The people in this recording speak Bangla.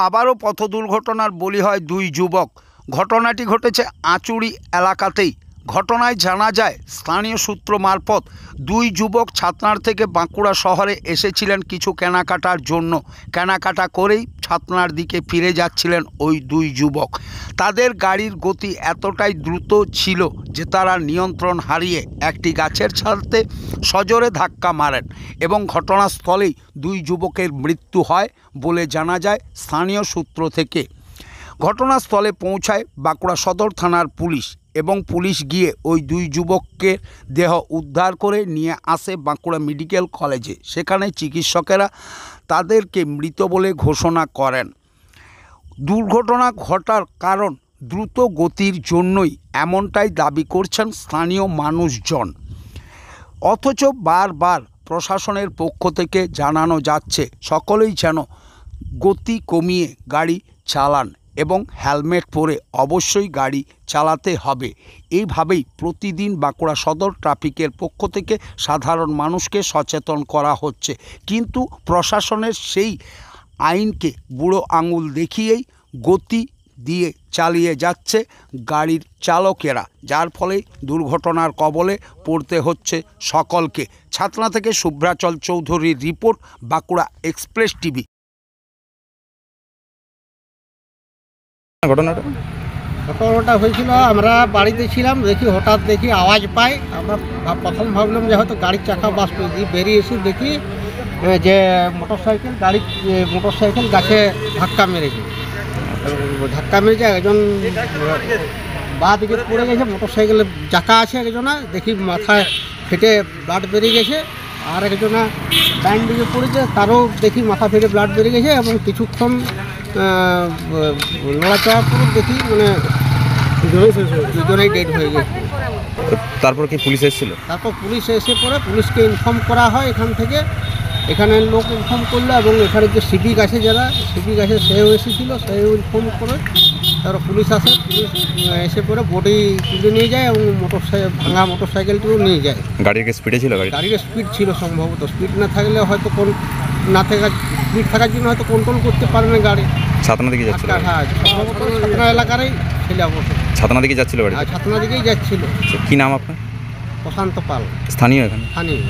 আবারও পথ দুর্ঘটনার বলি হয় দুই যুবক। ঘটনাটি ঘটেছে আঁচুড়ি এলাকাতেই। ঘটনায় জানা যায়, স্থানীয় সূত্র মারফত দুই যুবক ছাতনার থেকে বাঁকুড়া শহরে এসেছিলেন কিছু কেনাকাটার জন্য। কেনাকাটা করেই ছাতনার দিকে ফিরে যাচ্ছিলেন ওই দুই যুবক। তাদের গাড়ির গতি এতটাই দ্রুত ছিল যে তারা নিয়ন্ত্রণ হারিয়ে একটি গাছের ছাদে সজোরে ধাক্কা মারেন এবং ঘটনাস্থলেই দুই যুবকের মৃত্যু হয় বলে জানা যায় স্থানীয় সূত্র থেকে। ঘটনাস্থলে পৌঁছায় বাঁকুড়া সদর থানার পুলিশ এবং পুলিশ গিয়ে ওই দুই যুবককে দেহ উদ্ধার করে নিয়ে আসে বাঁকুড়া মেডিকেল কলেজে। সেখানে চিকিৎসকেরা তাদেরকে মৃত বলে ঘোষণা করেন। দুর্ঘটনা ঘটার কারণ দ্রুত গতির জন্যই এমনটাই দাবি করছেন স্থানীয় মানুষজন। অথচ বারবার প্রশাসনের পক্ষ থেকে জানানো যাচ্ছে সকলেই যেন গতি কমিয়ে গাড়ি চালান এবং হেলমেট পরে অবশ্যই গাড়ি চালাতে হবে। এইভাবেই প্রতিদিন বাঁকুড়া সদর ট্রাফিকের পক্ষ থেকে সাধারণ মানুষকে সচেতন করা হচ্ছে, কিন্তু প্রশাসনের সেই আইনকে বুড়ো আঙুল দেখিয়েই গতি দিয়ে চালিয়ে যাচ্ছে গাড়ির চালকেরা, যার ফলে দুর্ঘটনার কবলে পড়তে হচ্ছে সকলকে। ছাতনা থেকে শুভ্রাচল চৌধুরীর রিপোর্ট, বাঁকুড়া এক্সপ্রেস টিভি। ঘটনাটা হয়েছিল, আমরা বাড়িতে ছিলাম, দেখি হঠাৎ দেখি আওয়াজ পাই। আমরা প্রথম ভাবলাম যে হয়তো গাড়ির চাকা বাস দিয়ে বেরিয়ে এসে দেখি যে মোটরসাইকেল গাছে ধাক্কা মেরেছে। একজন বাঁ দিকে পড়ে গেছে, মোটরসাইকেলের চাকা আছে একজনা, দেখি মাথায় ফেটে ব্লাড বেরিয়ে গেছে। আর একজনা ডাইন দিকে পড়েছে, তারও দেখি মাথা ফেটে ব্লাড বেরিয়ে গেছে এবং কিছুক্ষণ নড়াচড়া করে দেখি মানে দুজনেই ডেড হয়ে গেছে। তারপর কি পুলিশ এসেছিল? তারপর পুলিশ এসে পরে পুলিশকে ইনফর্ম করা হয় এখান থেকে। এখানে লোক ইনফর্ম করলো এবং এখানে যে সিভিক আছে, যারা সিভিক আছে সেও এসেছিলো, সেও ইনফর্ম করে। তারপর পুলিশ আসে, পুলিশ এসে পরে বডি তুলে নিয়ে যায় এবং ভাঙা মোটরসাইকেলটিও নিয়ে যায়। গাড়ির স্পিডে ছিল? গাড়ির স্পিড ছিল সম্ভবত। স্পিড না থাকলে হয়তো স্পিড থাকার জন্য হয়তো কন্ট্রোল করতে পারে না গাড়ি। ছাতনা দিকে যাচ্ছিল? হ্যাঁ, সম্ভবত ছাতনা এলাকারই ছেলে অবশ্য। ছাতনা দিকে যাচ্ছিল গাড়ি? ছাতনা দিকেই যাচ্ছিল। কি নাম আপনার? প্রশান্ত পাল। স্থানীয়? এখানে স্থানীয়।